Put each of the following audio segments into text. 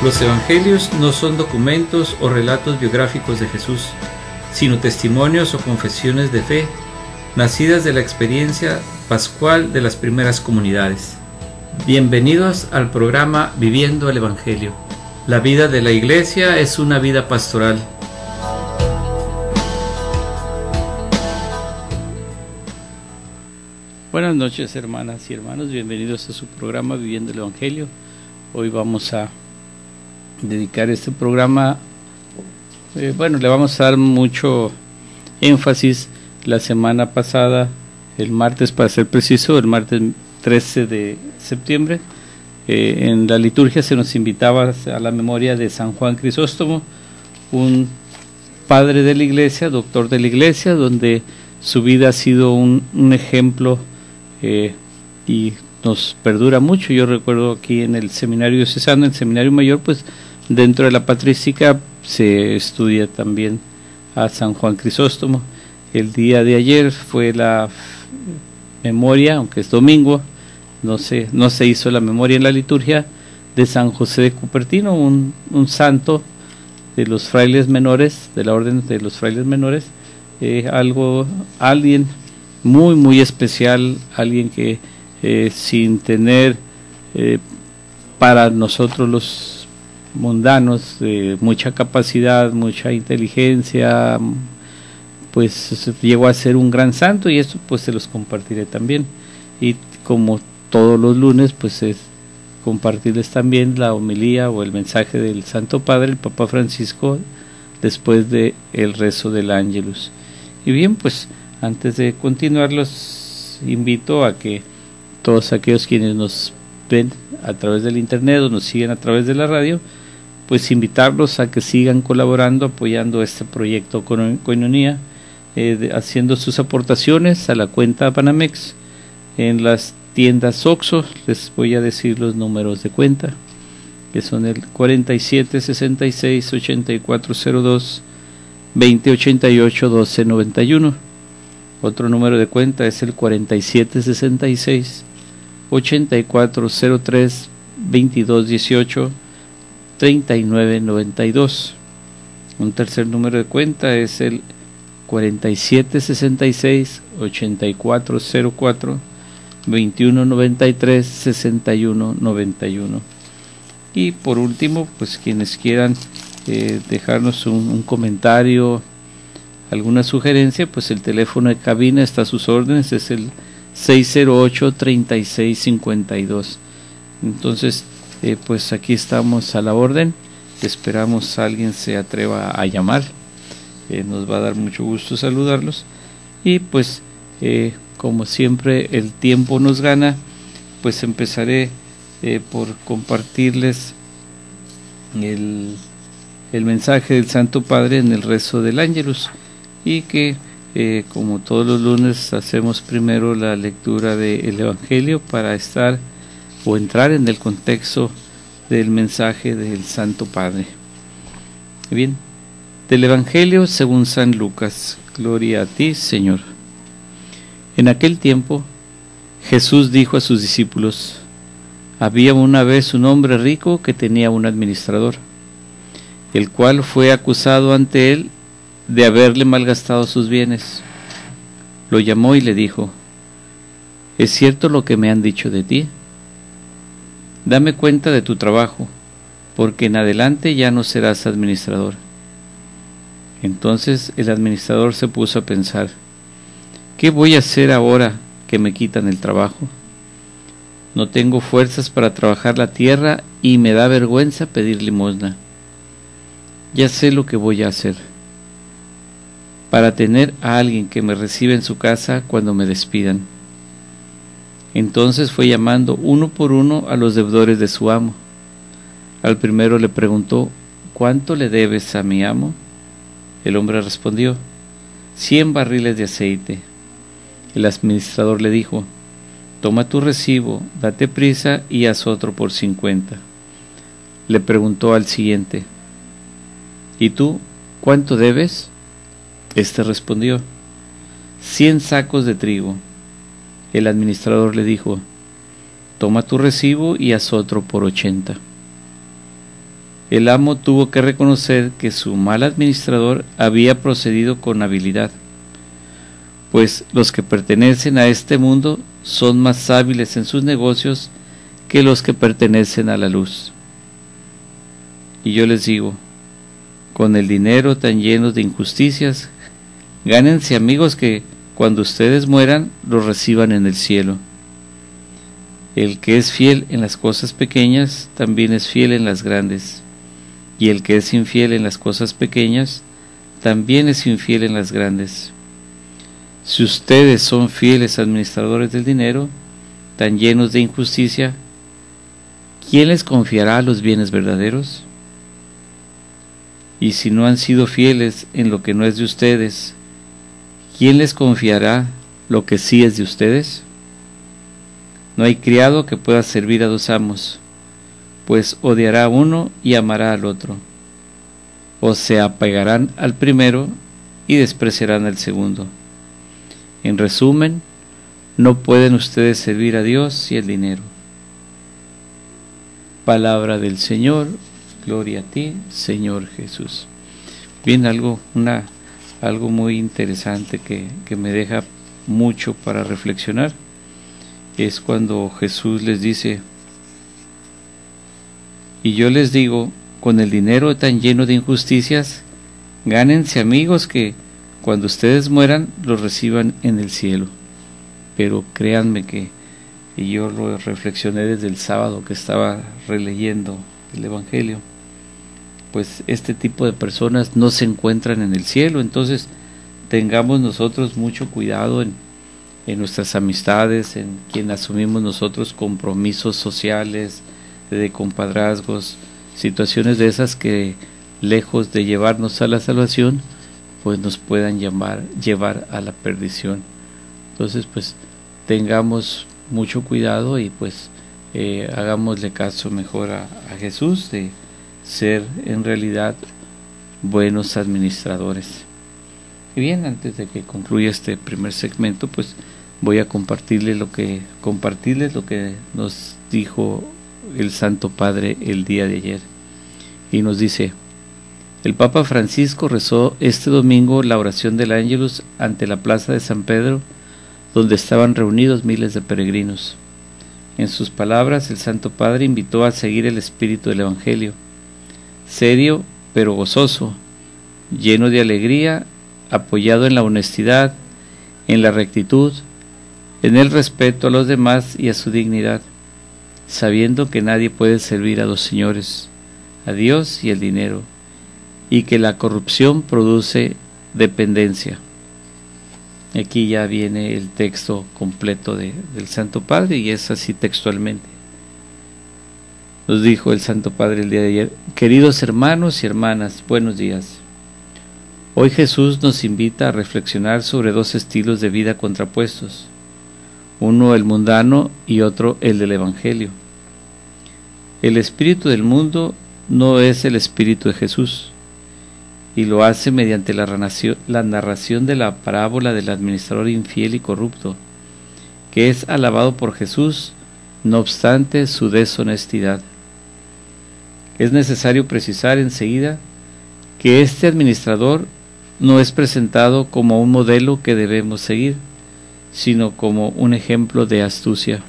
Los evangelios no son documentos o relatos biográficos de Jesús, sino testimonios o confesiones de fe, nacidas de la experiencia pascual de las primeras comunidades. Bienvenidos al programa Viviendo el Evangelio. La vida de la Iglesia es una vida pastoral. Buenas noches, hermanas y hermanos, bienvenidos a su programa Viviendo el Evangelio. Hoy vamos a dedicar este programa, le vamos a dar mucho énfasis. La semana pasada, el martes para ser preciso, el martes 13 de septiembre, en la liturgia se nos invitaba a la memoria de San Juan Crisóstomo, un padre de la Iglesia, doctor de la Iglesia, donde su vida ha sido un ejemplo y nos perdura mucho. Yo recuerdo aquí en el seminario diocesano, en el seminario mayor, pues dentro de la patrística se estudia también a San Juan Crisóstomo. El día de ayer fue la memoria, aunque es domingo, no se hizo la memoria en la liturgia, de San José de Cupertino, un santo de los frailes menores, de la orden de los frailes menores, alguien muy muy especial, alguien que sin tener para nosotros los mundanos mucha capacidad, mucha inteligencia, pues llegó a ser un gran santo, y esto pues se los compartiré también. Y como todos los lunes, pues es compartirles también la homilía o el mensaje del Santo Padre, el Papa Francisco, después de el rezo del Ángelus. Y bien, pues antes de continuar, los invito a que todos aquellos quienes nos ven a través del internet o nos siguen a través de la radio, pues invitarlos a que sigan colaborando, apoyando este proyecto Koinonia, haciendo sus aportaciones a la cuenta Banamex en las tiendas OXXO. Les voy a decir los números de cuenta, que son el 47 66 8402 2088 1291. Otro número de cuenta es el 47 66 8403 2218 3992. Un tercer número de cuenta es el 47 66 8404 2193 6191. Y por último, pues quienes quieran dejarnos un comentario, alguna sugerencia, pues el teléfono de cabina está a sus órdenes, es el 608-3652. Entonces, pues aquí estamos a la orden. Esperamos a alguien se atreva a llamar. Nos va a dar mucho gusto saludarlos. Y pues, como siempre, el tiempo nos gana, pues empezaré por compartirles el mensaje del Santo Padre en el rezo del Ángelus, y que como todos los lunes hacemos primero la lectura del Evangelio para entrar en el contexto del mensaje del Santo Padre. Bien, del Evangelio según San Lucas. Gloria a ti, Señor. En aquel tiempo Jesús dijo a sus discípulos: había una vez un hombre rico que tenía un administrador, el cual fue acusado ante él de haberle malgastado sus bienes. Lo llamó y le dijo: ¿es cierto lo que me han dicho de ti? Dame cuenta de tu trabajo, porque en adelante ya no serás administrador. Entonces el administrador se puso a pensar: ¿qué voy a hacer ahora que me quitan el trabajo? No tengo fuerzas para trabajar la tierra y me da vergüenza pedir limosna. Ya sé lo que voy a hacer para tener a alguien que me reciba en su casa cuando me despidan. Entonces fue llamando uno por uno a los deudores de su amo. Al primero le preguntó: ¿cuánto le debes a mi amo? El hombre respondió: 100 barriles de aceite. El administrador le dijo: toma tu recibo, date prisa y haz otro por 50. Le preguntó al siguiente: ¿y tú cuánto debes? Este respondió: 100 sacos de trigo. El administrador le dijo: toma tu recibo y haz otro por 80. El amo tuvo que reconocer que su mal administrador había procedido con habilidad, pues los que pertenecen a este mundo son más hábiles en sus negocios que los que pertenecen a la luz. Y yo les digo, con el dinero tan lleno de injusticias, gánense amigos que cuando ustedes mueran los reciban en el cielo. El que es fiel en las cosas pequeñas también es fiel en las grandes, y el que es infiel en las cosas pequeñas también es infiel en las grandes. Si ustedes son fieles administradores del dinero, tan llenos de injusticia, ¿quién les confiará los bienes verdaderos? Y si no han sido fieles en lo que no es de ustedes, ¿quién les confiará lo que sí es de ustedes? No hay criado que pueda servir a dos amos, pues odiará a uno y amará al otro, o se apegarán al primero y despreciarán al segundo. En resumen, no pueden ustedes servir a Dios y el dinero. Palabra del Señor, gloria a ti, Señor Jesús. Bien, algo muy interesante que me deja mucho para reflexionar es cuando Jesús les dice: y yo les digo, con el dinero tan lleno de injusticias, gánense amigos que cuando ustedes mueran los reciban en el cielo. Pero créanme que yo lo reflexioné desde el sábado que estaba releyendo el Evangelio, pues este tipo de personas no se encuentran en el cielo. Entonces tengamos nosotros mucho cuidado en nuestras amistades, en quien asumimos nosotros compromisos sociales, de compadrazgos, situaciones de esas que lejos de llevarnos a la salvación, pues nos puedan llevar a la perdición. Entonces pues tengamos mucho cuidado y pues hagámosle caso mejor a Jesús de ser en realidad buenos administradores. Y bien, antes de que concluya este primer segmento, pues voy a compartirles lo que nos dijo el Santo Padre el día de ayer. Y nos dice: el Papa Francisco rezó este domingo la oración del Ángelus ante la plaza de San Pedro, donde estaban reunidos miles de peregrinos. En sus palabras, el Santo Padre invitó a seguir el espíritu del Evangelio, serio pero gozoso, lleno de alegría, apoyado en la honestidad, en la rectitud, en el respeto a los demás y a su dignidad, sabiendo que nadie puede servir a dos señores, a Dios y el dinero, y que la corrupción produce dependencia. Aquí ya viene el texto completo del Santo Padre, y es así textualmente. Nos dijo el Santo Padre el día de ayer: queridos hermanos y hermanas, buenos días. Hoy Jesús nos invita a reflexionar sobre dos estilos de vida contrapuestos, uno el mundano y otro el del Evangelio. El espíritu del mundo no es el espíritu de Jesús, y lo hace mediante la narración de la parábola del administrador infiel y corrupto, que es alabado por Jesús, no obstante su deshonestidad. Es necesario precisar enseguida que este administrador no es presentado como un modelo que debemos seguir, sino como un ejemplo de astucia.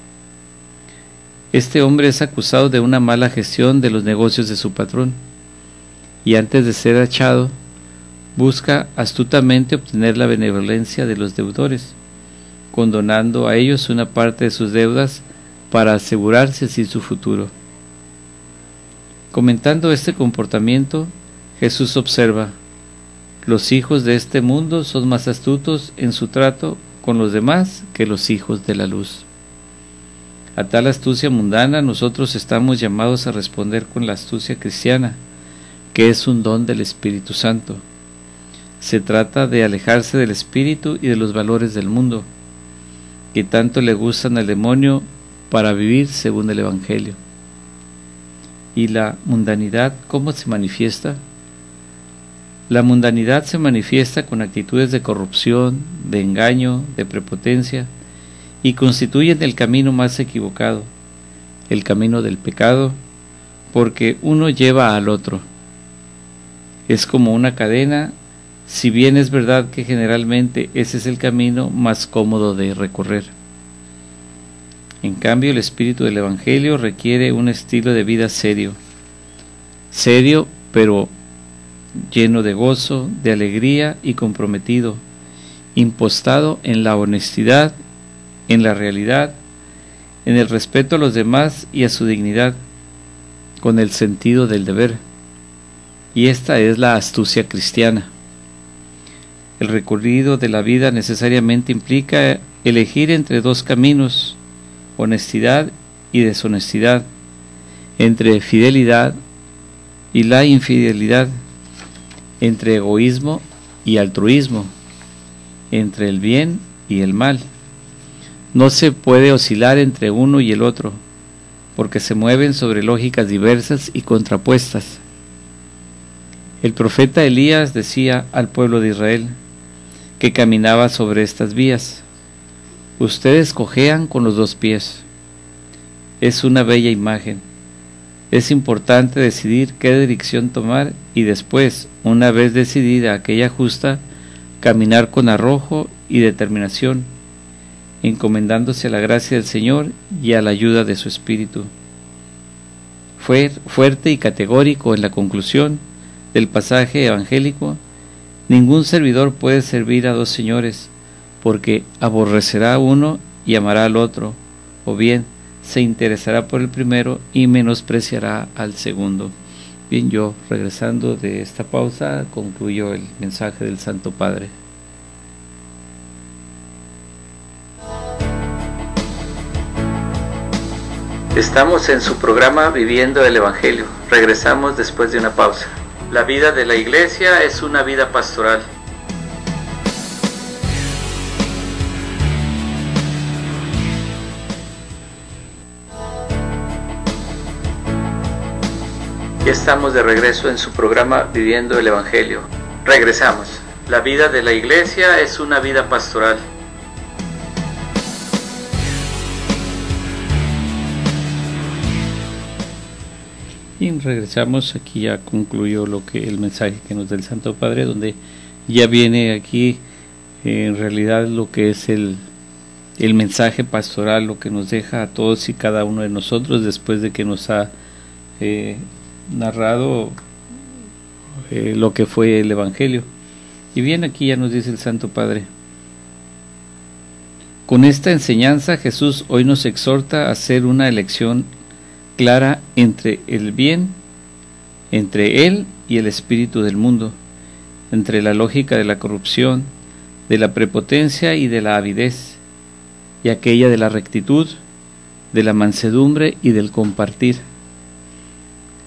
Este hombre es acusado de una mala gestión de los negocios de su patrón, y antes de ser echado, busca astutamente obtener la benevolencia de los deudores, condonando a ellos una parte de sus deudas para asegurarse así su futuro. Comentando este comportamiento, Jesús observa: los hijos de este mundo son más astutos en su trato con los demás que los hijos de la luz. A tal astucia mundana nosotros estamos llamados a responder con la astucia cristiana, que es un don del Espíritu Santo. Se trata de alejarse del espíritu y de los valores del mundo, que tanto le gustan al demonio para vivir según el Evangelio. ¿Y la mundanidad cómo se manifiesta? La mundanidad se manifiesta con actitudes de corrupción, de engaño, de prepotencia, y constituyen el camino más equivocado, el camino del pecado, porque uno lleva al otro. Es como una cadena, si bien es verdad que generalmente ese es el camino más cómodo de recorrer. En cambio, el espíritu del Evangelio requiere un estilo de vida serio, pero lleno de gozo, de alegría y comprometido, impostado en la honestidad, en la realidad, en el respeto a los demás y a su dignidad, con el sentido del deber. Y esta es la astucia cristiana. El recorrido de la vida necesariamente implica elegir entre dos caminos, honestidad y deshonestidad, entre fidelidad y la infidelidad, entre egoísmo y altruismo, entre el bien y el mal. No se puede oscilar entre uno y el otro, porque se mueven sobre lógicas diversas y contrapuestas. El profeta Elías decía al pueblo de Israel que caminaba sobre estas vías: ustedes cojean con los dos pies. Es una bella imagen. Es importante decidir qué dirección tomar y después, una vez decidida aquella justa, caminar con arrojo y determinación, encomendándose a la gracia del Señor y a la ayuda de su Espíritu. Fue fuerte y categórico en la conclusión del pasaje evangélico: ningún servidor puede servir a dos señores, porque aborrecerá a uno y amará al otro, o bien se interesará por el primero y menospreciará al segundo. Bien, yo regresando de esta pausa concluyo el mensaje del Santo Padre. Estamos en su programa Viviendo el Evangelio. Regresamos después de una pausa. La vida de la Iglesia es una vida pastoral. Ya estamos de regreso en su programa Viviendo el Evangelio. Regresamos. La vida de la Iglesia es una vida pastoral. Y regresamos, aquí ya concluyó el mensaje que nos da el Santo Padre, donde ya viene aquí en realidad lo que es el mensaje pastoral, lo que nos deja a todos y cada uno de nosotros después de que nos ha narrado lo que fue el Evangelio. Y bien, aquí ya nos dice el Santo Padre: con esta enseñanza Jesús hoy nos exhorta a hacer una elección clara entre el bien, entre él y el espíritu del mundo, entre la lógica de la corrupción, de la prepotencia y de la avidez, y aquella de la rectitud, de la mansedumbre y del compartir.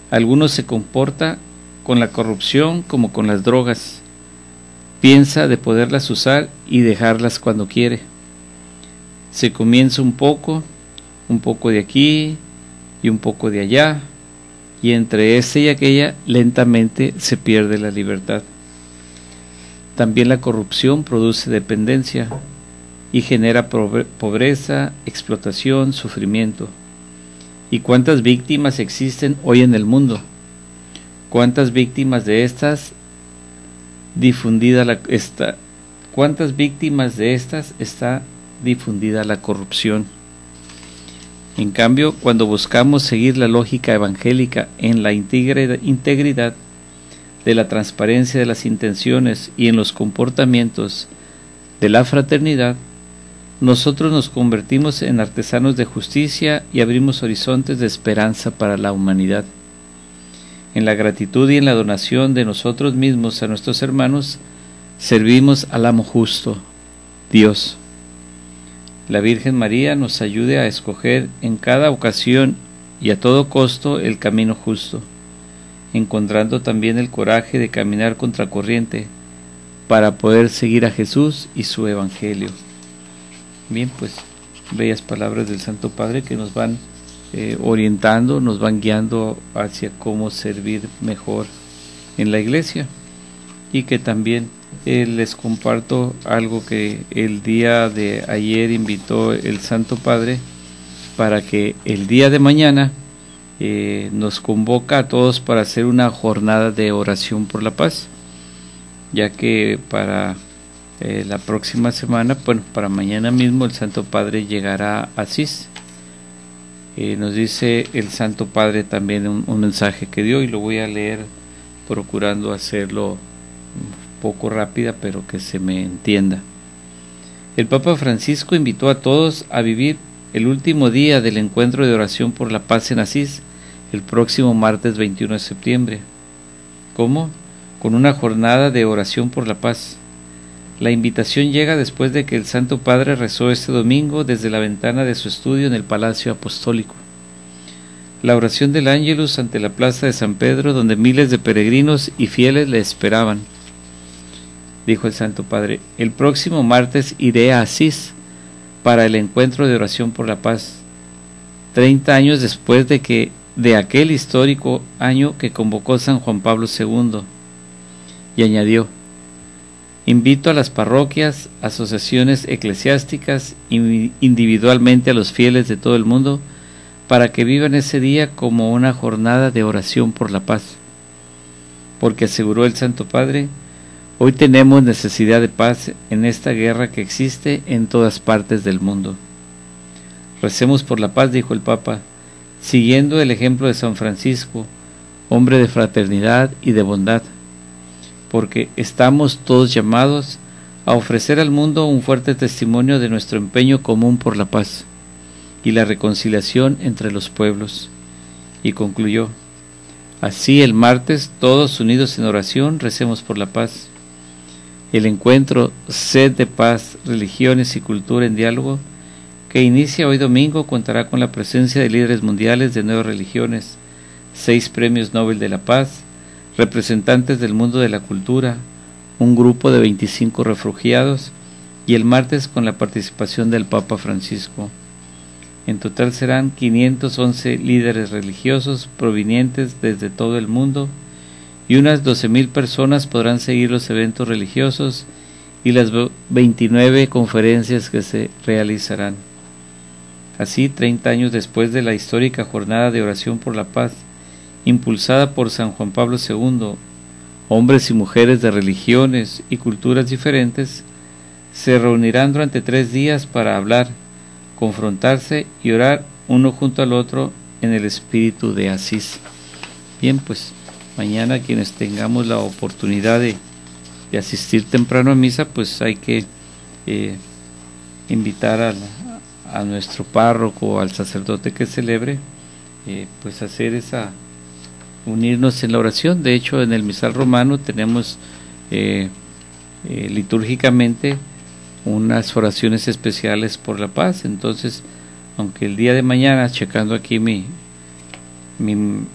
Algunos se comporta con la corrupción como con las drogas, piensa de poderlas usar y dejarlas cuando quiere. Se comienza un poco de aquí y un poco de allá, y entre este y aquella lentamente se pierde la libertad. También la corrupción produce dependencia y genera pobreza, explotación, sufrimiento. ¿Y cuántas víctimas existen hoy en el mundo? ¿Cuántas víctimas de estas está difundida la corrupción? En cambio, cuando buscamos seguir la lógica evangélica en la integridad de la transparencia de las intenciones y en los comportamientos de la fraternidad, nosotros nos convertimos en artesanos de justicia y abrimos horizontes de esperanza para la humanidad. En la gratitud y en la donación de nosotros mismos a nuestros hermanos, servimos al amo justo, Dios. La Virgen María nos ayude a escoger en cada ocasión y a todo costo el camino justo, encontrando también el coraje de caminar contracorriente para poder seguir a Jesús y su Evangelio. Bien, pues bellas palabras del Santo Padre que nos van orientando, nos van guiando hacia cómo servir mejor en la Iglesia, y que también les comparto algo que el día de ayer invitó el Santo Padre para que el día de mañana nos convoca a todos para hacer una jornada de oración por la paz, ya que para la próxima semana, bueno, para mañana mismo el Santo Padre llegará a Asís. Nos dice el Santo Padre también un mensaje que dio, y lo voy a leer procurando hacerlo un poco rápida, pero que se me entienda. El Papa Francisco invitó a todos a vivir el último día del encuentro de oración por la paz en Asís, el próximo martes 21 de septiembre. ¿Cómo? Con una jornada de oración por la paz. La invitación llega después de que el Santo Padre rezó este domingo desde la ventana de su estudio en el Palacio Apostólico. La oración del Ángelus ante la plaza de San Pedro, donde miles de peregrinos y fieles le esperaban. Dijo el Santo Padre: el próximo martes iré a Asís para el encuentro de oración por la paz, 30 años después de aquel histórico año que convocó San Juan Pablo II. Y añadió: invito a las parroquias, asociaciones eclesiásticas y individualmente a los fieles de todo el mundo para que vivan ese día como una jornada de oración por la paz. Porque, aseguró el Santo Padre, hoy tenemos necesidad de paz en esta guerra que existe en todas partes del mundo. Recemos por la paz, dijo el Papa, siguiendo el ejemplo de San Francisco, hombre de fraternidad y de bondad, porque estamos todos llamados a ofrecer al mundo un fuerte testimonio de nuestro empeño común por la paz y la reconciliación entre los pueblos. Y concluyó: así el martes, todos unidos en oración, recemos por la paz. El encuentro Sed de Paz, Religiones y Cultura en Diálogo, que inicia hoy domingo, contará con la presencia de líderes mundiales de 9 religiones, 6 premios Nobel de la Paz, representantes del mundo de la cultura, un grupo de 25 refugiados, y el martes con la participación del Papa Francisco. En total serán 511 líderes religiosos provenientes desde todo el mundo, y unas 12.000 personas podrán seguir los eventos religiosos y las 29 conferencias que se realizarán. Así, 30 años después de la histórica jornada de oración por la paz, impulsada por San Juan Pablo II, hombres y mujeres de religiones y culturas diferentes se reunirán durante 3 días para hablar, confrontarse y orar uno junto al otro en el espíritu de Asís. Bien, pues mañana quienes tengamos la oportunidad de asistir temprano a misa, pues hay que invitar a nuestro párroco o al sacerdote que celebre, pues hacer unirnos en la oración. De hecho, en el misal romano tenemos litúrgicamente unas oraciones especiales por la paz. Entonces, aunque el día de mañana, checando aquí mi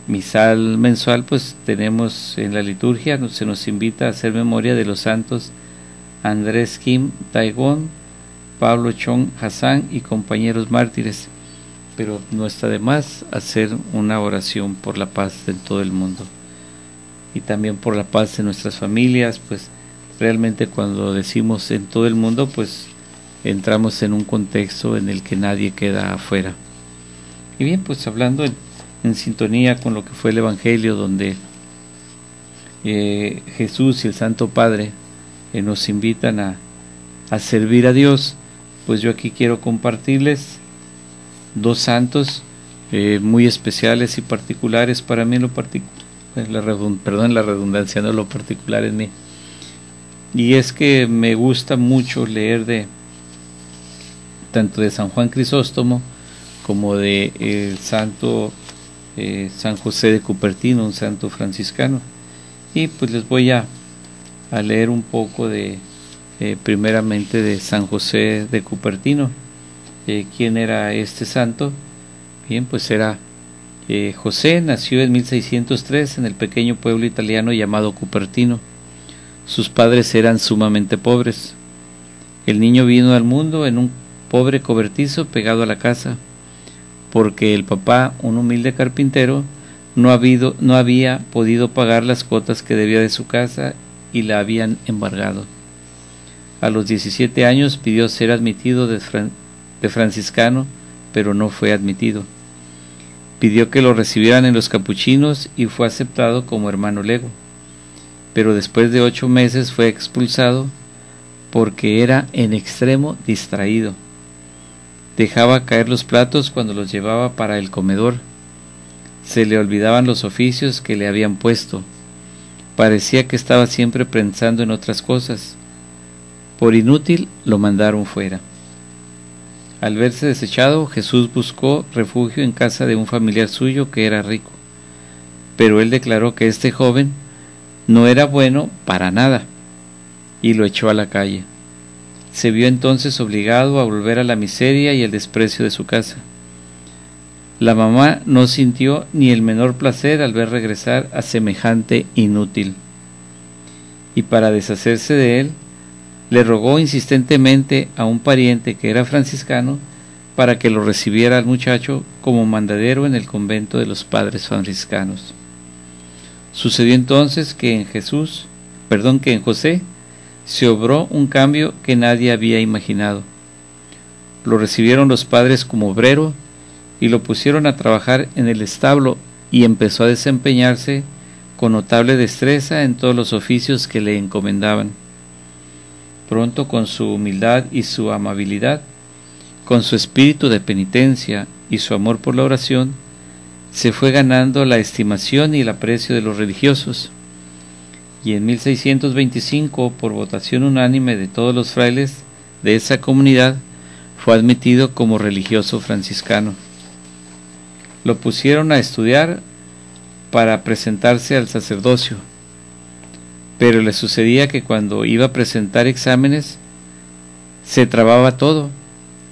misal mensual, pues tenemos en la liturgia, se nos invita a hacer memoria de los santos Andrés Kim Taegón, Pablo Chong Hassan y compañeros mártires, pero no está de más hacer una oración por la paz en todo el mundo y también por la paz en nuestras familias. Pues realmente cuando decimos en todo el mundo, pues entramos en un contexto en el que nadie queda afuera. Y bien, pues hablando en sintonía con lo que fue el Evangelio, donde Jesús y el Santo Padre nos invitan a servir a Dios, pues yo aquí quiero compartirles 2 santos muy especiales y particulares para mí, la redundancia, no lo particular en mí. Y es que me gusta mucho leer tanto de San Juan Crisóstomo como de el santo San José de Cupertino, un santo franciscano. Y pues les voy a leer un poco primeramente de San José de Cupertino. ¿Quién era este santo? Bien, pues era José. Nació en 1603 en el pequeño pueblo italiano llamado Cupertino. Sus padres eran sumamente pobres. El niño vino al mundo en un pobre cobertizo pegado a la casa, porque el papá, un humilde carpintero, no había podido pagar las cuotas que debía de su casa y la habían embargado. A los 17 años pidió ser admitido de franciscano, pero no fue admitido. Pidió que lo recibieran en los capuchinos y fue aceptado como hermano lego, pero después de 8 meses fue expulsado porque era en extremo distraído. Dejaba caer los platos cuando los llevaba para el comedor. Se le olvidaban los oficios que le habían puesto. Parecía que estaba siempre pensando en otras cosas. Por inútil lo mandaron fuera. Al verse desechado, Jesús buscó refugio en casa de un familiar suyo que era rico. Pero él declaró que este joven no era bueno para nada y lo echó a la calle. Se vio entonces obligado a volver a la miseria y el desprecio de su casa. La mamá no sintió ni el menor placer al ver regresar a semejante inútil, y para deshacerse de él, le rogó insistentemente a un pariente que era franciscano para que lo recibiera al muchacho como mandadero en el convento de los padres franciscanos. Sucedió entonces que en José se obró un cambio que nadie había imaginado. Lo recibieron los padres como obrero y lo pusieron a trabajar en el establo y empezó a desempeñarse con notable destreza en todos los oficios que le encomendaban. Pronto, con su humildad y su amabilidad, con su espíritu de penitencia y su amor por la oración, se fue ganando la estimación y el aprecio de los religiosos, y en 1625, por votación unánime de todos los frailes de esa comunidad, fue admitido como religioso franciscano. Lo pusieron a estudiar para presentarse al sacerdocio, pero le sucedía que cuando iba a presentar exámenes se trababa todo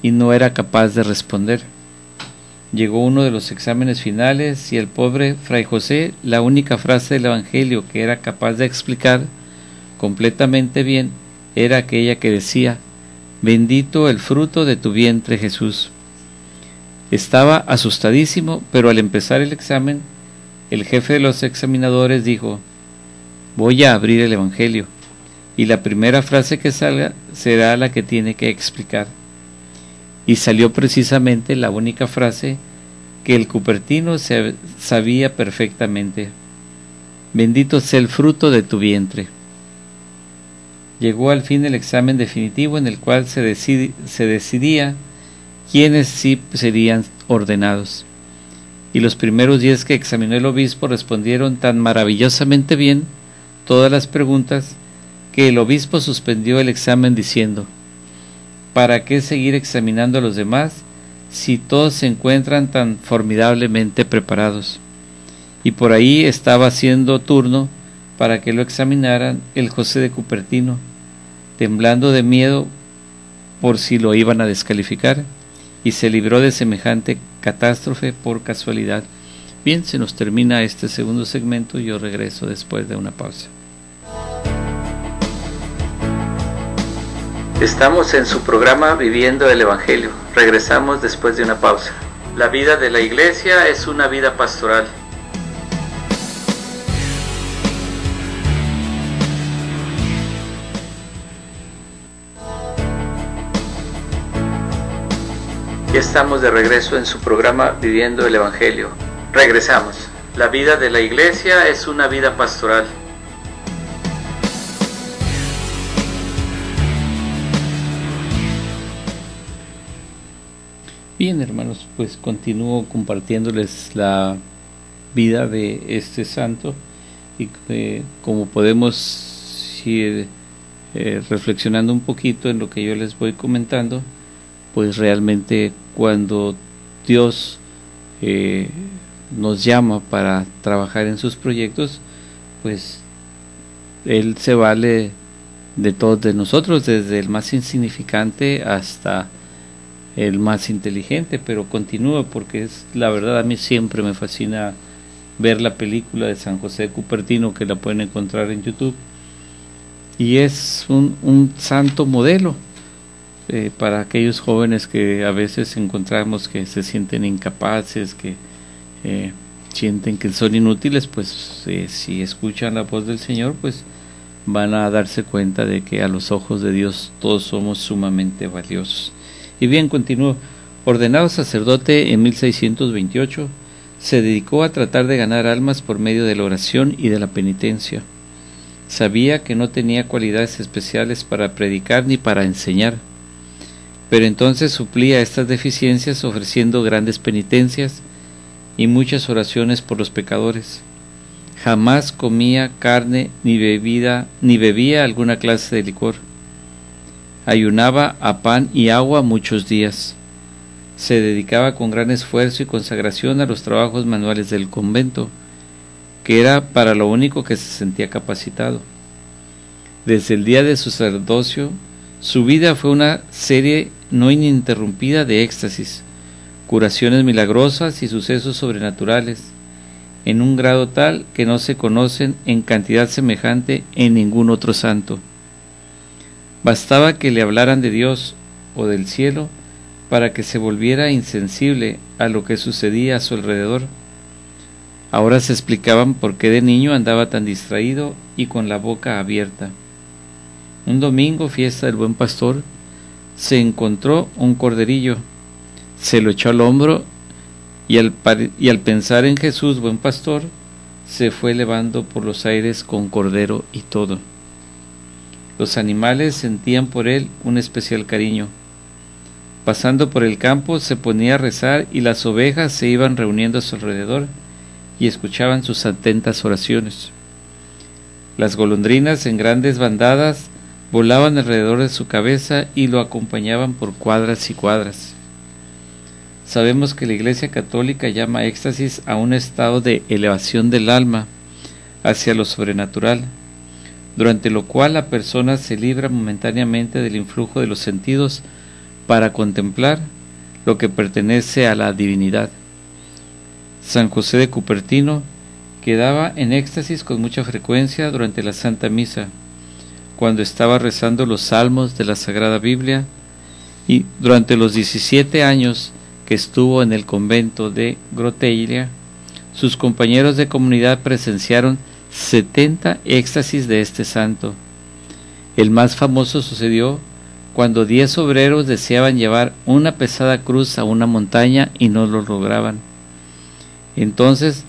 y no era capaz de responder. Llegó uno de los exámenes finales y el pobre Fray José, la única frase del Evangelio que era capaz de explicar completamente bien era aquella que decía: bendito el fruto de tu vientre, Jesús. Estaba asustadísimo, pero al empezar el examen, el jefe de los examinadores dijo: voy a abrir el Evangelio, y la primera frase que salga será la que tiene que explicar. Y salió precisamente la única frase que el cupertino sabía perfectamente: bendito sea el fruto de tu vientre. Llegó al fin el examen definitivo en el cual se decidía quiénes sí serían ordenados. Y los primeros 10 que examinó el obispo respondieron tan maravillosamente bien todas las preguntas que el obispo suspendió el examen diciendo: ¿para qué seguir examinando a los demás si todos se encuentran tan formidablemente preparados? Y por ahí estaba haciendo turno para que lo examinaran el José de Cupertino, temblando de miedo por si lo iban a descalificar, y se libró de semejante catástrofe por casualidad. Bien, se nos termina este segundo segmento y yo regreso después de una pausa. Estamos en su programa Viviendo el Evangelio. Regresamos después de una pausa. La vida de la Iglesia es una vida pastoral. Ya estamos de regreso en su programa Viviendo el Evangelio. Regresamos. La vida de la Iglesia es una vida pastoral. Bien, hermanos, pues continúo compartiéndoles la vida de este santo y como podemos ir reflexionando un poquito en lo que yo les voy comentando, pues realmente cuando Dios nos llama para trabajar en sus proyectos, pues Él se vale de todos de nosotros, desde el más insignificante hasta el más inteligente, pero continúa, porque es la verdad, a mí siempre me fascina ver la película de San José de Cupertino, que la pueden encontrar en YouTube, y es un santo modelo para aquellos jóvenes que a veces encontramos que se sienten incapaces, que sienten que son inútiles. Pues si escuchan la voz del Señor, pues van a darse cuenta de que a los ojos de Dios todos somos sumamente valiosos. Y bien, continúo. Ordenado sacerdote en 1628, Se dedicó a tratar de ganar almas por medio de la oración y de la penitencia. Sabía que no tenía cualidades especiales para predicar ni para enseñar, pero entonces suplía estas deficiencias ofreciendo grandes penitencias y muchas oraciones por los pecadores. Jamás comía carne ni bebía alguna clase de licor. Ayunaba a pan y agua muchos días. Se dedicaba con gran esfuerzo y consagración a los trabajos manuales del convento, que era para lo único que se sentía capacitado. Desde el día de su sacerdocio, su vida fue una serie no ininterrumpida de éxtasis, curaciones milagrosas y sucesos sobrenaturales, en un grado tal que no se conocen en cantidad semejante en ningún otro santo. Bastaba que le hablaran de Dios o del cielo para que se volviera insensible a lo que sucedía a su alrededor. Ahora se explicaban por qué de niño andaba tan distraído y con la boca abierta. Un domingo, fiesta del Buen Pastor, se encontró un corderillo, se lo echó al hombro y al pensar en Jesús, Buen Pastor, se fue elevando por los aires con cordero y todo. Los animales sentían por él un especial cariño. Pasando por el campo se ponía a rezar y las ovejas se iban reuniendo a su alrededor y escuchaban sus atentas oraciones. Las golondrinas en grandes bandadas volaban alrededor de su cabeza y lo acompañaban por cuadras y cuadras. Sabemos que la Iglesia Católica llama éxtasis a un estado de elevación del alma hacia lo sobrenatural, durante lo cual la persona se libra momentáneamente del influjo de los sentidos para contemplar lo que pertenece a la divinidad. San José de Cupertino quedaba en éxtasis con mucha frecuencia durante la Santa Misa, cuando estaba rezando los salmos de la Sagrada Biblia, y durante los 17 años que estuvo en el convento de Grottaglia, sus compañeros de comunidad presenciaron 70 éxtasis de este santo. El más famoso sucedió cuando 10 obreros deseaban llevar una pesada cruz a una montaña y no lo lograban. Entonces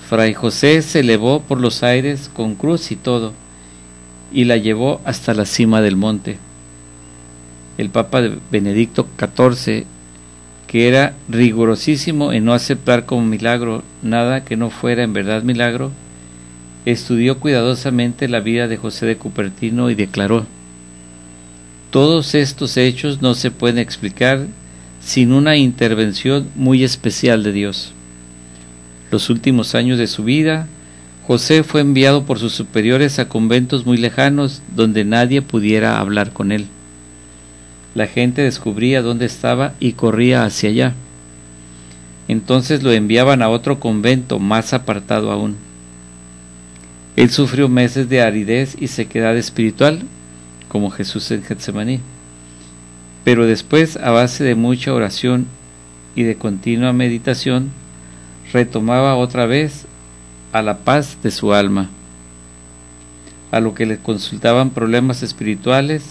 Fray José se elevó por los aires con cruz y todo, y la llevó hasta la cima del monte. El Papa Benedicto XIV, que era rigurosísimo en no aceptar como milagro nada que no fuera en verdad milagro, estudió cuidadosamente la vida de José de Cupertino y declaró: todos estos hechos no se pueden explicar sin una intervención muy especial de Dios. Los últimos años de su vida, José fue enviado por sus superiores a conventos muy lejanos donde nadie pudiera hablar con él. La gente descubría dónde estaba y corría hacia allá. Entonces lo enviaban a otro convento más apartado aún. Él sufrió meses de aridez y sequedad espiritual, como Jesús en Getsemaní, pero después, a base de mucha oración y de continua meditación, retomaba otra vez a la paz de su alma. A lo que le consultaban problemas espirituales,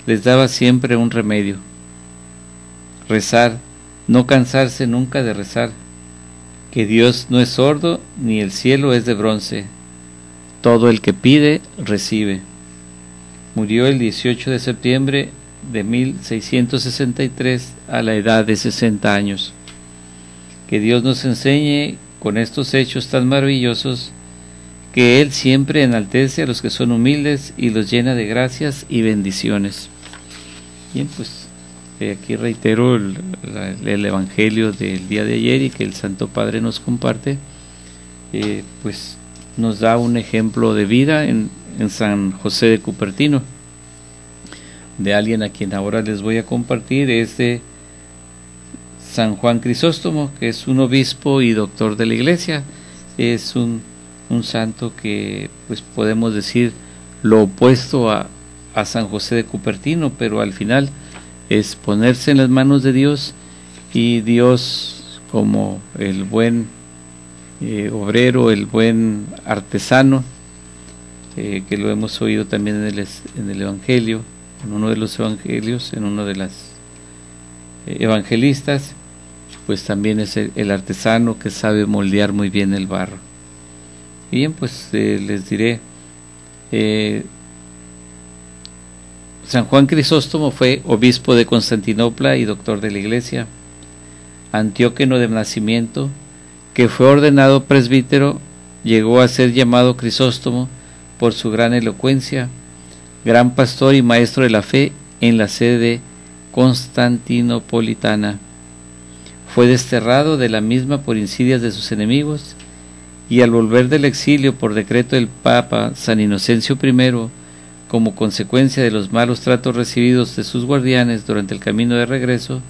les daba siempre un remedio: rezar, no cansarse nunca de rezar, que Dios no es sordo ni el cielo es de bronce, todo el que pide, recibe. Murió el 18 de septiembre de 1663 a la edad de 60 años. Que Dios nos enseñe con estos hechos tan maravillosos, que Él siempre enaltece a los que son humildes y los llena de gracias y bendiciones. Bien, pues aquí reitero el Evangelio del día de ayer y que el Santo Padre nos comparte, pues nos da un ejemplo de vida en San José de Cupertino. De alguien a quien ahora les voy a compartir es de San Juan Crisóstomo, que es un obispo y doctor de la Iglesia. Es un santo que, pues podemos decir, lo opuesto a San José de Cupertino, pero al final es ponerse en las manos de Dios, y Dios, como el buen obrero, el buen artesano, que lo hemos oído también en el Evangelio, en uno de los Evangelios, en uno de las evangelistas, pues también es el artesano que sabe moldear muy bien el barro. Bien, pues les diré, San Juan Crisóstomo fue obispo de Constantinopla y doctor de la Iglesia, antióqueno de nacimiento, que fue ordenado presbítero. Llegó a ser llamado Crisóstomo por su gran elocuencia, gran pastor y maestro de la fe en la sede constantinopolitana. Fue desterrado de la misma por insidias de sus enemigos, y al volver del exilio por decreto del Papa San Inocencio I, como consecuencia de los malos tratos recibidos de sus guardianes durante el camino de regreso,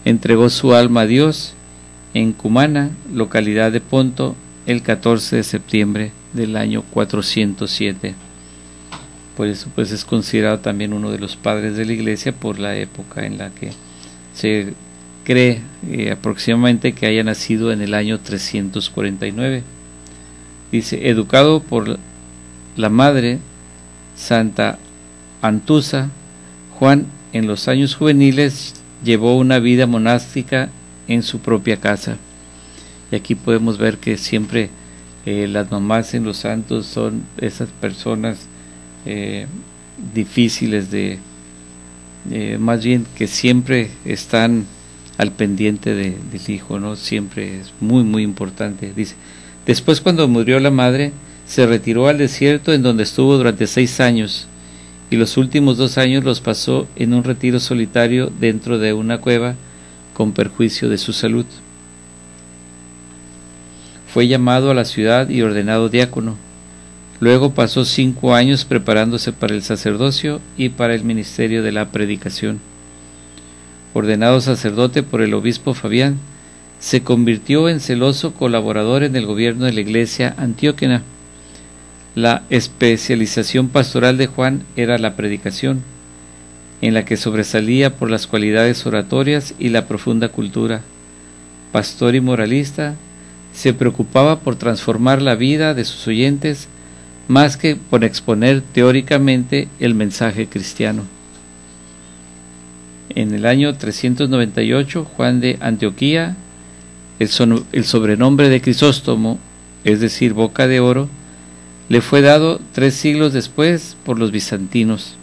entregó su alma a Dios en Cumana, localidad de Ponto, el 14 de septiembre del año 407. Por eso pues es considerado también uno de los padres de la Iglesia por la época en la que se cree aproximadamente que haya nacido en el año 349. Dice, educado por la madre Santa Antusa, Juan en los años juveniles llevó una vida monástica en su propia casa. Y aquí podemos ver que siempre las mamás en los santos son esas personas difíciles de, más bien que siempre están al pendiente del hijo, ¿no? Siempre es muy muy importante. Dice, después cuando murió la madre, se retiró al desierto en donde estuvo durante 6 años, y los últimos 2 años los pasó en un retiro solitario dentro de una cueva, con perjuicio de su salud. Fue llamado a la ciudad y ordenado diácono. Luego pasó 5 años preparándose para el sacerdocio y para el ministerio de la predicación. Ordenado sacerdote por el obispo Fabián, se convirtió en celoso colaborador en el gobierno de la Iglesia antióquena. La especialización pastoral de Juan era la predicación, en la que sobresalía por las cualidades oratorias y la profunda cultura. Pastor y moralista, se preocupaba por transformar la vida de sus oyentes más que por exponer teóricamente el mensaje cristiano. En el año 398, Juan de Antioquía, el sobrenombre de Crisóstomo, es decir, boca de oro, le fue dado 3 siglos después por los bizantinos.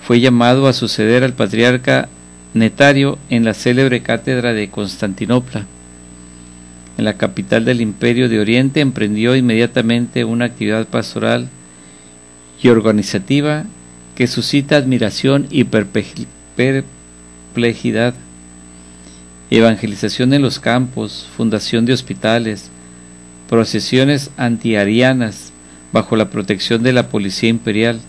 Fue llamado a suceder al patriarca Netario en la célebre cátedra de Constantinopla. En la capital del Imperio de Oriente emprendió inmediatamente una actividad pastoral y organizativa que suscita admiración y perplejidad. Evangelización en los campos, fundación de hospitales, procesiones antiarianas bajo la protección de la policía imperial,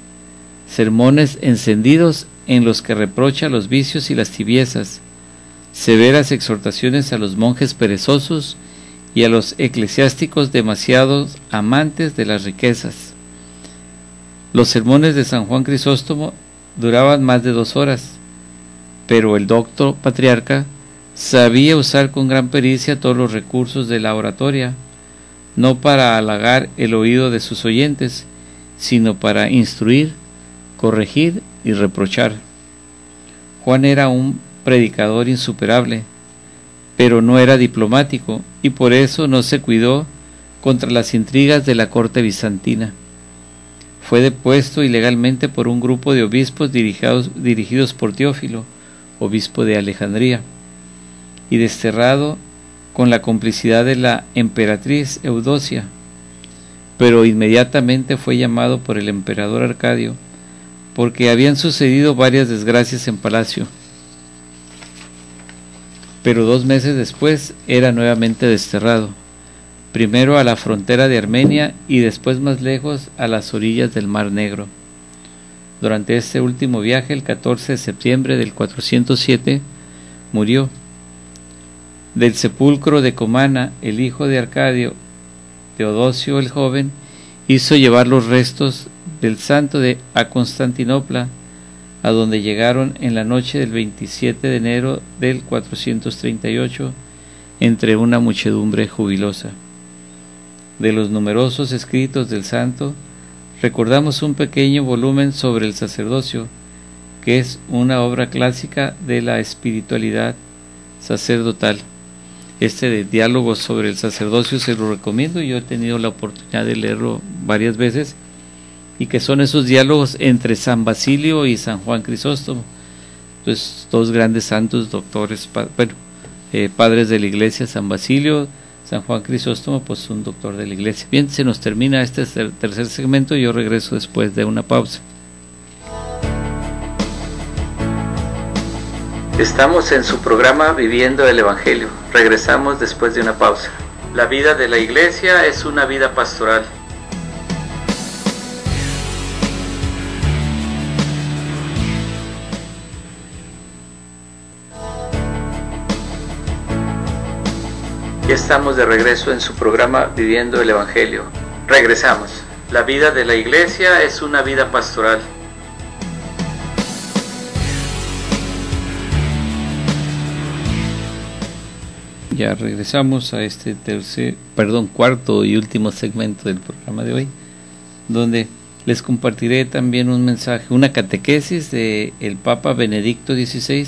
sermones encendidos en los que reprocha los vicios y las tibiezas, severas exhortaciones a los monjes perezosos y a los eclesiásticos demasiados amantes de las riquezas. Los sermones de San Juan Crisóstomo duraban más de 2 horas, pero el docto patriarca sabía usar con gran pericia todos los recursos de la oratoria, no para halagar el oído de sus oyentes, sino para instruir, corregir y reprochar. Juan era un predicador insuperable, pero no era diplomático, y por eso no se cuidó contra las intrigas de la corte bizantina. Fue depuesto ilegalmente por un grupo de obispos dirigidos por Teófilo, obispo de Alejandría, y desterrado con la complicidad de la emperatriz Eudocia, pero inmediatamente fue llamado por el emperador Arcadio, porque habían sucedido varias desgracias en palacio. Pero 2 meses después era nuevamente desterrado, primero a la frontera de Armenia y después más lejos a las orillas del Mar Negro. Durante este último viaje, el 14 de septiembre del 407, murió. Del sepulcro de Comana, el hijo de Arcadio, Teodosio el joven, hizo llevar los restos del santo a Constantinopla, a donde llegaron en la noche del 27 de enero del 438, entre una muchedumbre jubilosa. De los numerosos escritos del santo, recordamos un pequeño volumen sobre el sacerdocio, que es una obra clásica de la espiritualidad, sacerdotal. Este de diálogo sobre el sacerdocio se lo recomiendo, yo he tenido la oportunidad de leerlo varias veces, y que son esos diálogos entre San Basilio y San Juan Crisóstomo, pues dos grandes santos, doctores, padres de la Iglesia. San Basilio, San Juan Crisóstomo, pues un doctor de la Iglesia. Bien, se nos termina este tercer segmento y yo regreso después de una pausa. Estamos en su programa Viviendo el Evangelio. Regresamos después de una pausa. La vida de la Iglesia es una vida pastoral. Ya estamos de regreso en su programa Viviendo el Evangelio. Regresamos. La vida de la Iglesia es una vida pastoral. Ya regresamos a este cuarto y último segmento del programa de hoy, donde les compartiré también un mensaje, una catequesis de el Papa Benedicto XVI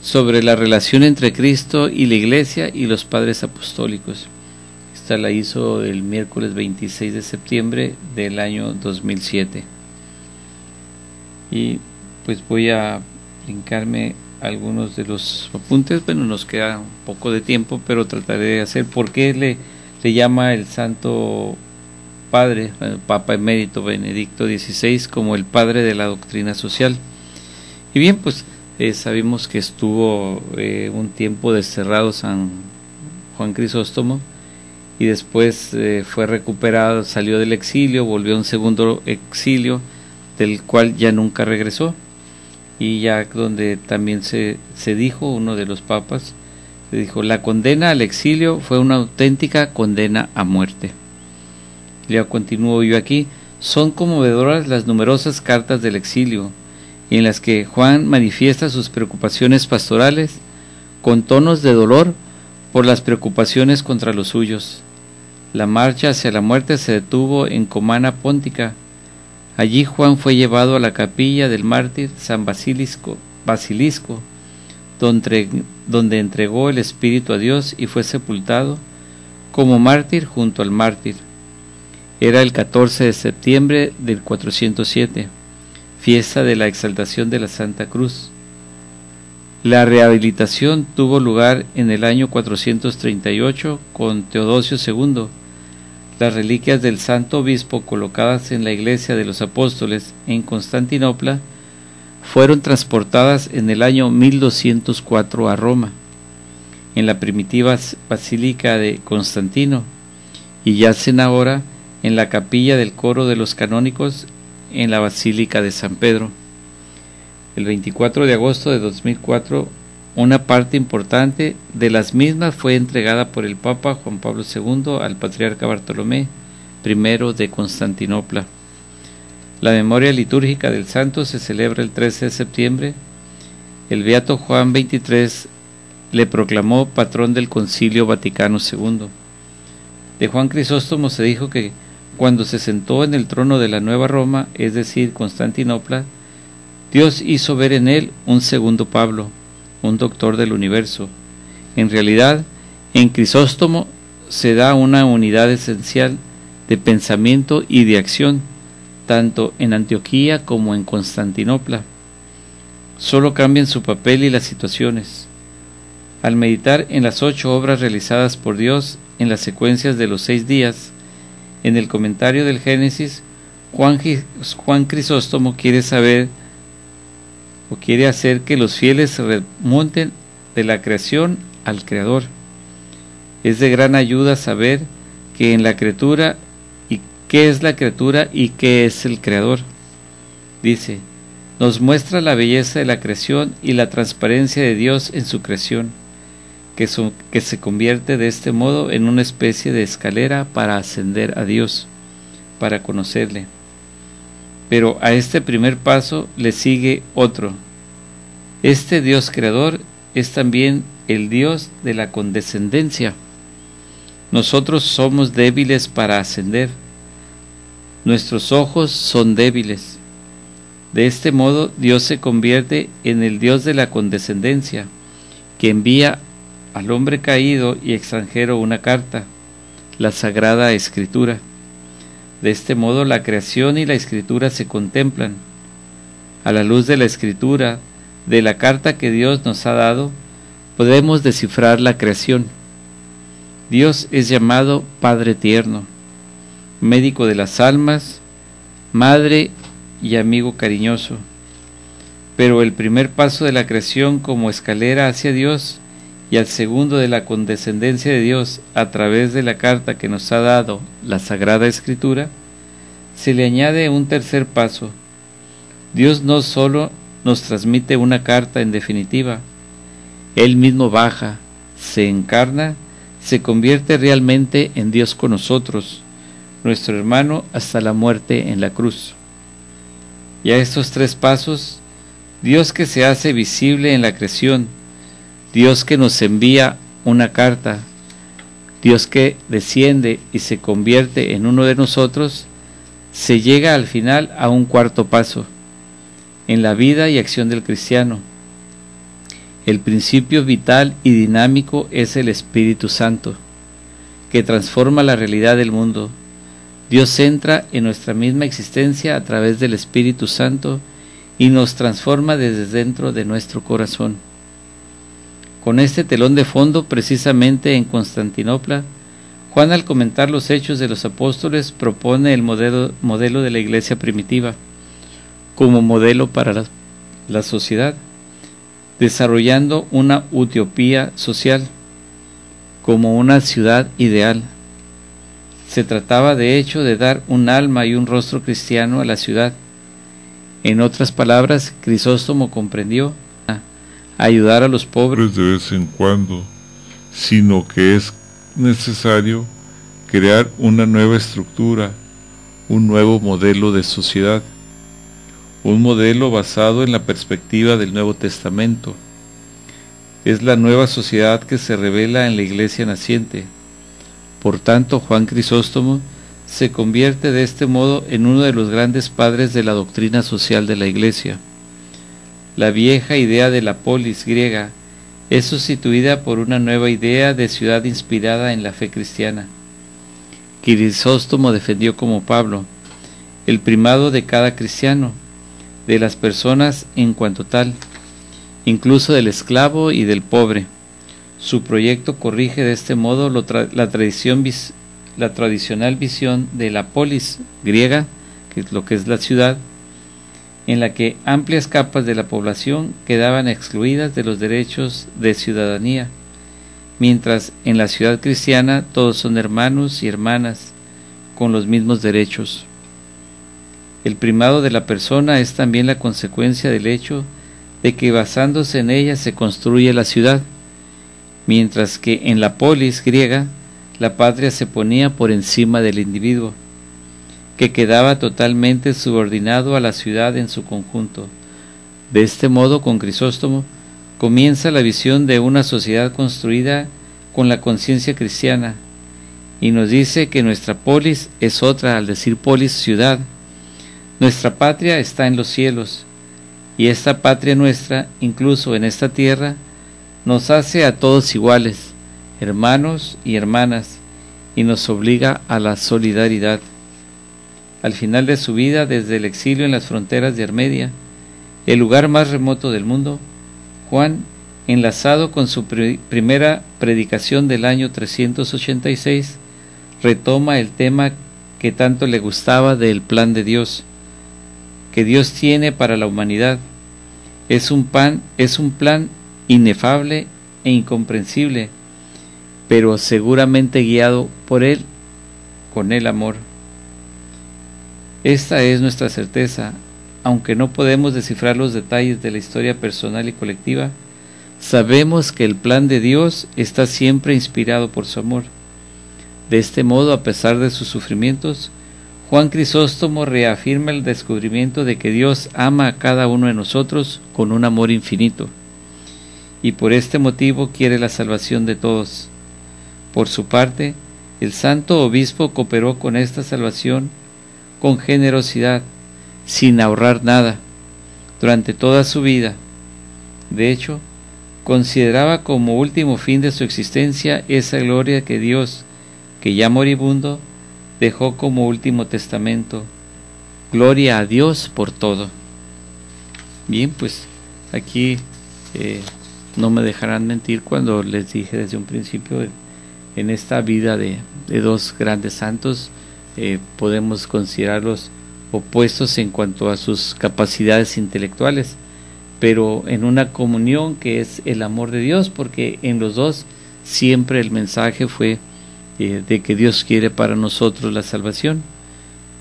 sobre la relación entre Cristo y la Iglesia y los padres apostólicos. Esta la hizo el miércoles 26 de septiembre del año 2007. Y pues voy a brincarme algunos de los apuntes. Bueno, nos queda un poco de tiempo, pero trataré de hacer por qué le llama el Santo Padre, el Papa Emérito Benedicto XVI, como el padre de la doctrina social. Y bien, pues sabemos que estuvo un tiempo desterrado San Juan Crisóstomo, y después fue recuperado, salió del exilio, volvió a un segundo exilio, del cual ya nunca regresó. Y ya donde también se dijo, uno de los papas se dijo, la condena al exilio fue una auténtica condena a muerte. Ya continúo yo aquí. Son conmovedoras las numerosas cartas del exilio, en las que Juan manifiesta sus preocupaciones pastorales con tonos de dolor por las preocupaciones contra los suyos. La marcha hacia la muerte se detuvo en Comana Póntica. Allí Juan fue llevado a la capilla del mártir San Basilisco, donde entregó el espíritu a Dios y fue sepultado como mártir junto al mártir. Era el 14 de septiembre del 407, fiesta de la exaltación de la Santa Cruz. La rehabilitación tuvo lugar en el año 438 con Teodosio II. Las reliquias del Santo Obispo colocadas en la Iglesia de los Apóstoles en Constantinopla fueron transportadas en el año 1204 a Roma, en la primitiva Basílica de Constantino, y yacen ahora en la capilla del coro de los canónicos en la Basílica de San Pedro. El 24 de agosto de 2004, una parte importante de las mismas fue entregada por el Papa Juan Pablo II al Patriarca Bartolomé I de Constantinopla. La memoria litúrgica del santo se celebra el 13 de septiembre. El Beato Juan XXIII le proclamó patrón del Concilio Vaticano II. De Juan Crisóstomo se dijo que cuando se sentó en el trono de la Nueva Roma, es decir, Constantinopla, Dios hizo ver en él un segundo Pablo, un doctor del universo. En realidad, en Crisóstomo se da una unidad esencial de pensamiento y de acción, tanto en Antioquía como en Constantinopla. Solo cambian su papel y las situaciones. Al meditar en las 8 obras realizadas por Dios en las secuencias de los 6 días, en el comentario del Génesis, Juan Crisóstomo quiere hacer que los fieles se remonten de la creación al Creador. Es de gran ayuda saber que en la criatura y qué es la criatura y qué es el Creador. Dice, nos muestra la belleza de la creación y la transparencia de Dios en su creación, que se convierte de este modo en una especie de escalera para ascender a Dios, para conocerle. Pero a este primer paso le sigue otro. Este Dios creador es también el Dios de la condescendencia. Nosotros somos débiles para ascender. Nuestros ojos son débiles. De este modo Dios se convierte en el Dios de la condescendencia, que envía al hombre caído y extranjero una carta, la Sagrada Escritura. De este modo la creación y la Escritura se contemplan. A la luz de la Escritura, de la carta que Dios nos ha dado, podemos descifrar la creación. Dios es llamado Padre tierno, médico de las almas, madre y amigo cariñoso. Pero el primer paso de la creación como escalera hacia Dios y al segundo de la condescendencia de Dios a través de la carta que nos ha dado la Sagrada Escritura, se le añade un tercer paso. Dios no solo nos transmite una carta en definitiva, Él mismo baja, se encarna, se convierte realmente en Dios con nosotros, nuestro hermano hasta la muerte en la cruz. Y a estos tres pasos, Dios que se hace visible en la creación, Dios que nos envía una carta, Dios que desciende y se convierte en uno de nosotros, se llega al final a un cuarto paso, en la vida y acción del cristiano. El principio vital y dinámico es el Espíritu Santo, que transforma la realidad del mundo. Dios entra en nuestra misma existencia a través del Espíritu Santo y nos transforma desde dentro de nuestro corazón. Con este telón de fondo, precisamente en Constantinopla, Juan, al comentar los hechos de los apóstoles, propone el modelo de la iglesia primitiva como modelo para la sociedad, desarrollando una utopía social como una ciudad ideal. Se trataba de hecho de dar un alma y un rostro cristiano a la ciudad. En otras palabras, Crisóstomo comprendió ayudar a los pobres de vez en cuando, sino que es necesario crear una nueva estructura, un nuevo modelo de sociedad, un modelo basado en la perspectiva del Nuevo Testamento. Es la nueva sociedad que se revela en la iglesia naciente. Por tanto, Juan Crisóstomo se convierte de este modo en uno de los grandes padres de la doctrina social de la iglesia. La vieja idea de la polis griega es sustituida por una nueva idea de ciudad inspirada en la fe cristiana. Crisóstomo defendió como Pablo el primado de cada cristiano, de las personas en cuanto tal, incluso del esclavo y del pobre. Su proyecto corrige de este modo la tradicional visión de la polis griega, que es lo que es la ciudad, en la que amplias capas de la población quedaban excluidas de los derechos de ciudadanía, mientras en la ciudad cristiana todos son hermanos y hermanas con los mismos derechos. El primado de la persona es también la consecuencia del hecho de que basándose en ella se construye la ciudad, mientras que en la polis griega la patria se ponía por encima del individuo, que quedaba totalmente subordinado a la ciudad en su conjunto. De este modo, con Crisóstomo, comienza la visión de una sociedad construida con la conciencia cristiana, y nos dice que nuestra polis es otra, al decir polis, ciudad. Nuestra patria está en los cielos, y esta patria nuestra, incluso en esta tierra, nos hace a todos iguales, hermanos y hermanas, y nos obliga a la solidaridad. Al final de su vida, desde el exilio en las fronteras de Armedia, el lugar más remoto del mundo, Juan, enlazado con su primera predicación del año 386, retoma el tema que tanto le gustaba del plan de Dios, que Dios tiene para la humanidad. Es un plan inefable e incomprensible, pero seguramente guiado por Él, con el amor. Esta es nuestra certeza, aunque no podemos descifrar los detalles de la historia personal y colectiva. Sabemos que el plan de Dios está siempre inspirado por su amor. De este modo, a pesar de sus sufrimientos, Juan Crisóstomo reafirma el descubrimiento de que Dios ama a cada uno de nosotros con un amor infinito, y por este motivo quiere la salvación de todos. Por su parte, el santo obispo cooperó con esta salvación con generosidad, sin ahorrar nada, durante toda su vida. De hecho, consideraba como último fin de su existencia esa gloria que Dios, que ya moribundo, dejó como último testamento. Gloria a Dios por todo. Bien, pues aquí no me dejarán mentir cuando les dije desde un principio, en esta vida de dos grandes santos, podemos considerarlos opuestos en cuanto a sus capacidades intelectuales, pero en una comunión que es el amor de Dios, porque en los dos siempre el mensaje fue de que Dios quiere para nosotros la salvación.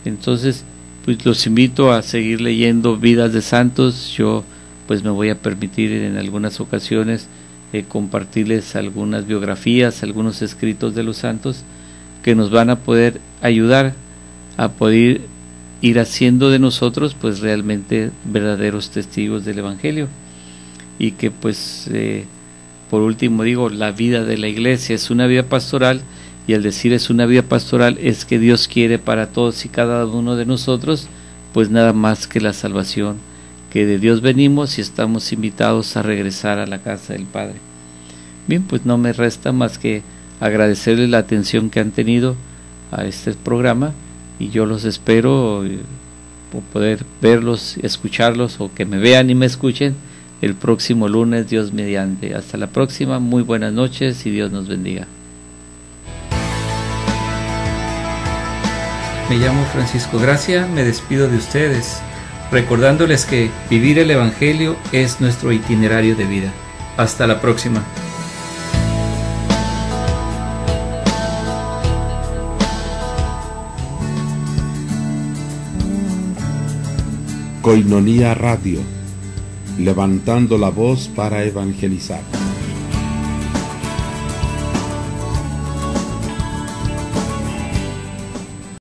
Entonces, pues los invito a seguir leyendo vidas de santos. Yo pues me voy a permitir en algunas ocasiones compartirles algunas biografías, algunos escritos de los santos que nos van a poder ayudar a poder ir haciendo de nosotros pues realmente verdaderos testigos del Evangelio. Y que pues por último digo, la vida de la iglesia es una vida pastoral, y al decir es una vida pastoral es que Dios quiere para todos y cada uno de nosotros pues nada más que la salvación, que de Dios venimos y estamos invitados a regresar a la casa del Padre. Bien, pues no me resta más que agradecerles la atención que han tenido a este programa, y yo los espero por poder verlos, escucharlos, o que me vean y me escuchen el próximo lunes, Dios mediante. Hasta la próxima, muy buenas noches y Dios nos bendiga. Me llamo Francisco Gracia, me despido de ustedes, recordándoles que vivir el Evangelio es nuestro itinerario de vida. Hasta la próxima. Koinonía Radio, levantando la voz para evangelizar.